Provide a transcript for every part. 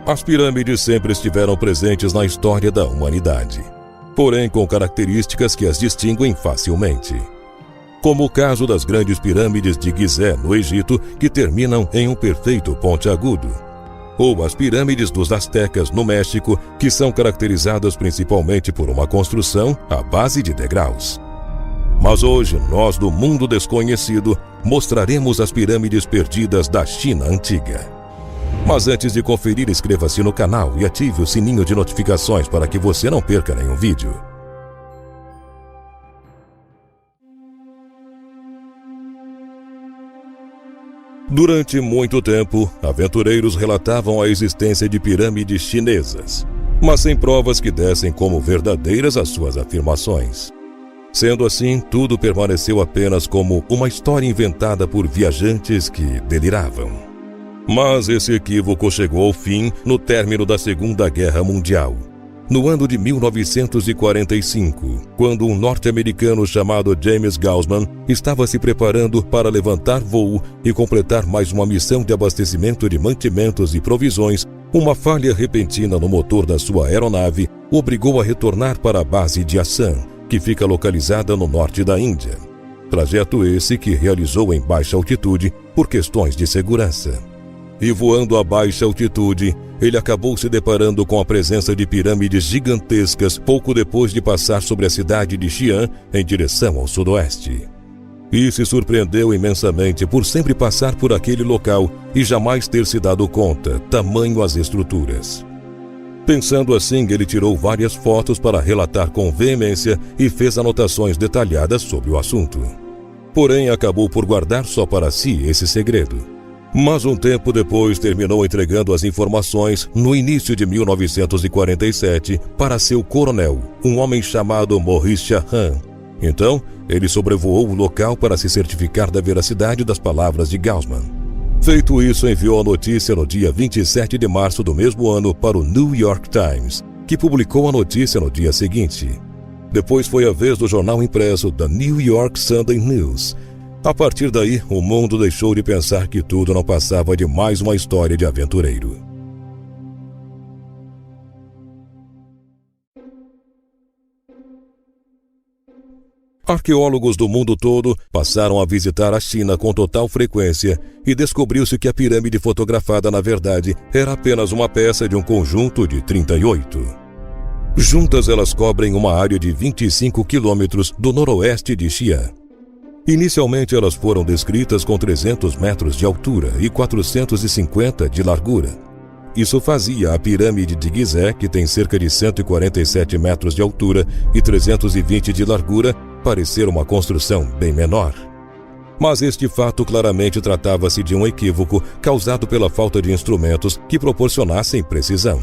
As pirâmides sempre estiveram presentes na história da humanidade, porém com características que as distinguem facilmente. Como o caso das grandes pirâmides de Gizé, no Egito, que terminam em um perfeito pontiagudo, ou as pirâmides dos Aztecas, no México, que são caracterizadas principalmente por uma construção à base de degraus. Mas hoje, nós do mundo desconhecido, mostraremos as pirâmides perdidas da China antiga. Mas antes de conferir, inscreva-se no canal e ative o sininho de notificações para que você não perca nenhum vídeo. Durante muito tempo, aventureiros relatavam a existência de pirâmides chinesas, mas sem provas que dessem como verdadeiras as suas afirmações. Sendo assim, tudo permaneceu apenas como uma história inventada por viajantes que deliravam. Mas esse equívoco chegou ao fim no término da Segunda Guerra Mundial, no ano de 1945, quando um norte-americano chamado James Gaussman estava se preparando para levantar voo e completar mais uma missão de abastecimento de mantimentos e provisões. Uma falha repentina no motor da sua aeronave o obrigou a retornar para a base de Assam, que fica localizada no norte da Índia. Trajeto esse que realizou em baixa altitude por questões de segurança. E voando a baixa altitude, ele acabou se deparando com a presença de pirâmides gigantescas pouco depois de passar sobre a cidade de Xi'an em direção ao sudoeste. E se surpreendeu imensamente por sempre passar por aquele local e jamais ter se dado conta, tamanho as estruturas. Pensando assim, ele tirou várias fotos para relatar com veemência e fez anotações detalhadas sobre o assunto. Porém, acabou por guardar só para si esse segredo. Mas um tempo depois terminou entregando as informações, no início de 1947, para seu coronel, um homem chamado Maurice Chahan. Então, ele sobrevoou o local para se certificar da veracidade das palavras de Gaussman. Feito isso, enviou a notícia no dia 27 de março do mesmo ano para o New York Times, que publicou a notícia no dia seguinte. Depois foi a vez do jornal impresso The New York Sunday News. A partir daí, o mundo deixou de pensar que tudo não passava de mais uma história de aventureiro. Arqueólogos do mundo todo passaram a visitar a China com total frequência e descobriu-se que a pirâmide fotografada, na verdade, era apenas uma peça de um conjunto de 38. Juntas, elas cobrem uma área de 25 quilômetros do noroeste de Xi'an. Inicialmente, elas foram descritas com 300 metros de altura e 450 de largura. Isso fazia a pirâmide de Gizé, que tem cerca de 147 metros de altura e 320 de largura, parecer uma construção bem menor. Mas este fato claramente tratava-se de um equívoco causado pela falta de instrumentos que proporcionassem precisão.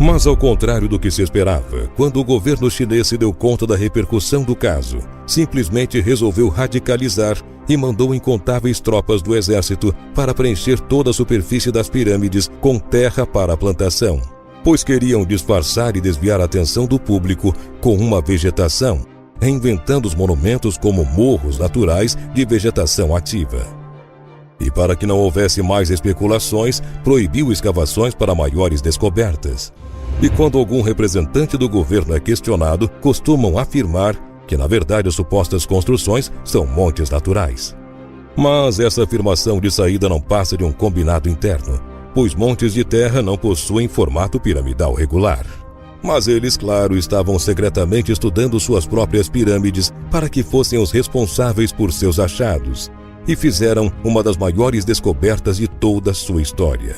Mas ao contrário do que se esperava, quando o governo chinês se deu conta da repercussão do caso, simplesmente resolveu radicalizar e mandou incontáveis tropas do exército para preencher toda a superfície das pirâmides com terra para a plantação, pois queriam disfarçar e desviar a atenção do público com uma vegetação, reinventando os monumentos como morros naturais de vegetação ativa. E para que não houvesse mais especulações, proibiu escavações para maiores descobertas. E quando algum representante do governo é questionado, costumam afirmar que, na verdade, as supostas construções são montes naturais. Mas essa afirmação de saída não passa de um combinado interno, pois montes de terra não possuem formato piramidal regular. Mas eles, claro, estavam secretamente estudando suas próprias pirâmides para que fossem os responsáveis por seus achados, e fizeram uma das maiores descobertas de toda a sua história.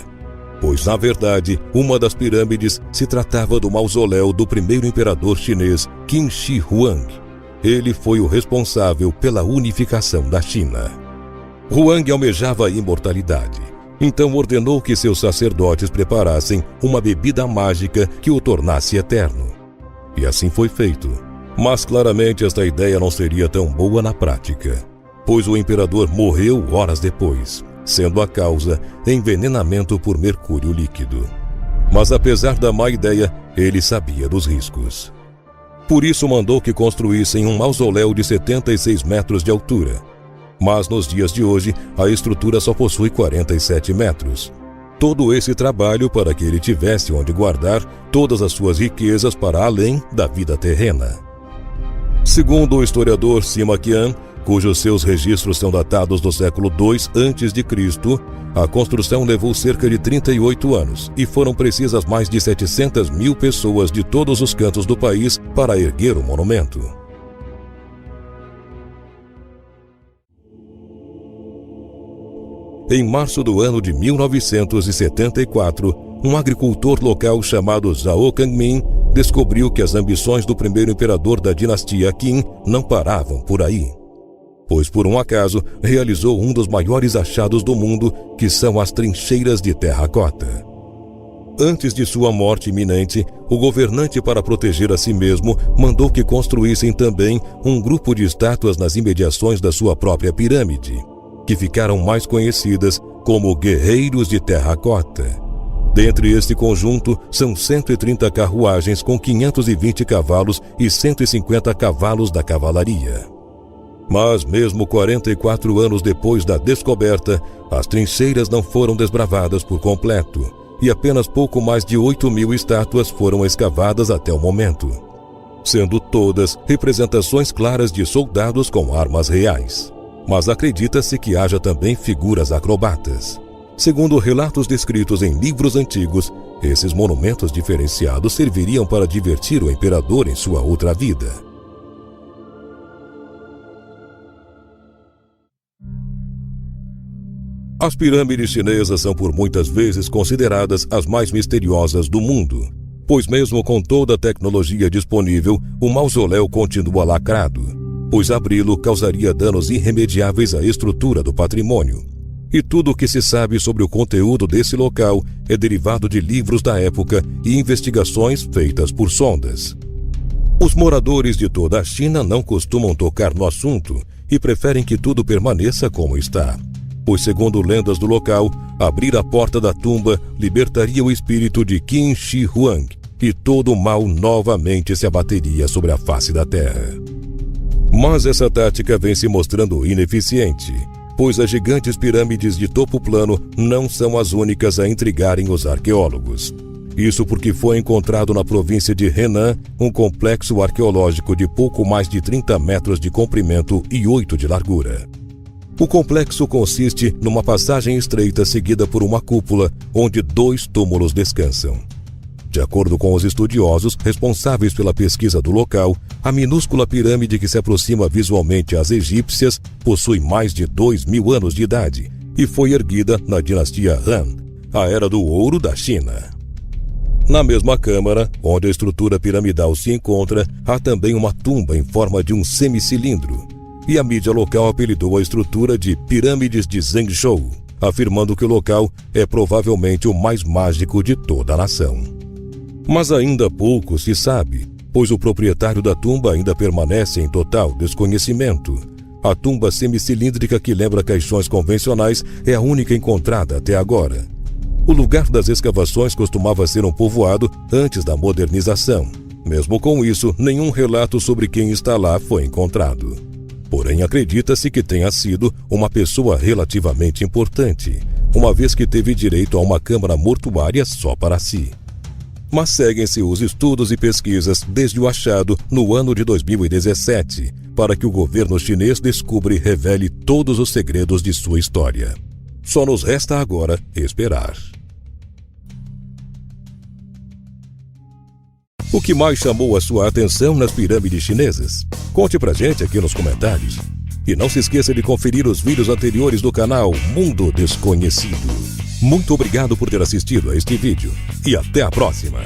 Pois, na verdade, uma das pirâmides se tratava do mausoléu do primeiro imperador chinês, Qin Shi Huang. Ele foi o responsável pela unificação da China. Huang almejava a imortalidade, então ordenou que seus sacerdotes preparassem uma bebida mágica que o tornasse eterno. E assim foi feito. Mas claramente esta ideia não seria tão boa na prática, pois o imperador morreu horas depois, sendo a causa envenenamento por mercúrio líquido. Mas apesar da má ideia, ele sabia dos riscos. Por isso mandou que construíssem um mausoléu de 76 metros de altura. Mas nos dias de hoje, a estrutura só possui 47 metros. Todo esse trabalho para que ele tivesse onde guardar todas as suas riquezas para além da vida terrena. Segundo o historiador Sima Qian, cujos seus registros são datados do século II a.C., a construção levou cerca de 38 anos e foram precisas mais de 700 mil pessoas de todos os cantos do país para erguer o monumento. Em março do ano de 1974, um agricultor local chamado Zhao Kangmin descobriu que as ambições do primeiro imperador da dinastia Qin não paravam por aí. Pois, por um acaso, realizou um dos maiores achados do mundo, que são as trincheiras de terracota. Antes de sua morte iminente, o governante, para proteger a si mesmo, mandou que construíssem também um grupo de estátuas nas imediações da sua própria pirâmide, que ficaram mais conhecidas como Guerreiros de Terracota. Dentre este conjunto, são 130 carruagens com 520 cavalos e 150 cavalos da cavalaria. Mas mesmo 44 anos depois da descoberta, as trincheiras não foram desbravadas por completo, e apenas pouco mais de 8.000 estátuas foram escavadas até o momento, sendo todas representações claras de soldados com armas reais. Mas acredita-se que haja também figuras acrobatas. Segundo relatos descritos em livros antigos, esses monumentos diferenciados serviriam para divertir o imperador em sua outra vida. As pirâmides chinesas são por muitas vezes consideradas as mais misteriosas do mundo, pois mesmo com toda a tecnologia disponível, o mausoléu continua lacrado, pois abri-lo causaria danos irremediáveis à estrutura do patrimônio. E tudo o que se sabe sobre o conteúdo desse local é derivado de livros da época e investigações feitas por sondas. Os moradores de toda a China não costumam tocar no assunto e preferem que tudo permaneça como está, pois, segundo lendas do local, abrir a porta da tumba libertaria o espírito de Qin Shi Huang e todo o mal novamente se abateria sobre a face da terra. Mas essa tática vem se mostrando ineficiente, pois as gigantes pirâmides de topo plano não são as únicas a intrigarem os arqueólogos. Isso porque foi encontrado na província de Henan um complexo arqueológico de pouco mais de 30 metros de comprimento e 8 de largura. O complexo consiste numa passagem estreita seguida por uma cúpula, onde 2 túmulos descansam. De acordo com os estudiosos responsáveis pela pesquisa do local, a minúscula pirâmide que se aproxima visualmente às egípcias possui mais de 2.000 anos de idade e foi erguida na dinastia Han, a era do ouro da China. Na mesma câmara, onde a estrutura piramidal se encontra, há também uma tumba em forma de um semicilindro, e a mídia local apelidou a estrutura de Pirâmides de Zhengzhou, afirmando que o local é provavelmente o mais mágico de toda a nação. Mas ainda pouco se sabe, pois o proprietário da tumba ainda permanece em total desconhecimento. A tumba semicilíndrica, que lembra caixões convencionais, é a única encontrada até agora. O lugar das escavações costumava ser um povoado antes da modernização. Mesmo com isso, nenhum relato sobre quem está lá foi encontrado. Porém, acredita-se que tenha sido uma pessoa relativamente importante, uma vez que teve direito a uma câmara mortuária só para si. Mas seguem-se os estudos e pesquisas desde o achado no ano de 2017, para que o governo chinês descubra e revele todos os segredos de sua história. Só nos resta agora esperar. O que mais chamou a sua atenção nas pirâmides chinesas? Conte pra gente aqui nos comentários. E não se esqueça de conferir os vídeos anteriores do canal Mundo Desconhecido. Muito obrigado por ter assistido a este vídeo e até a próxima!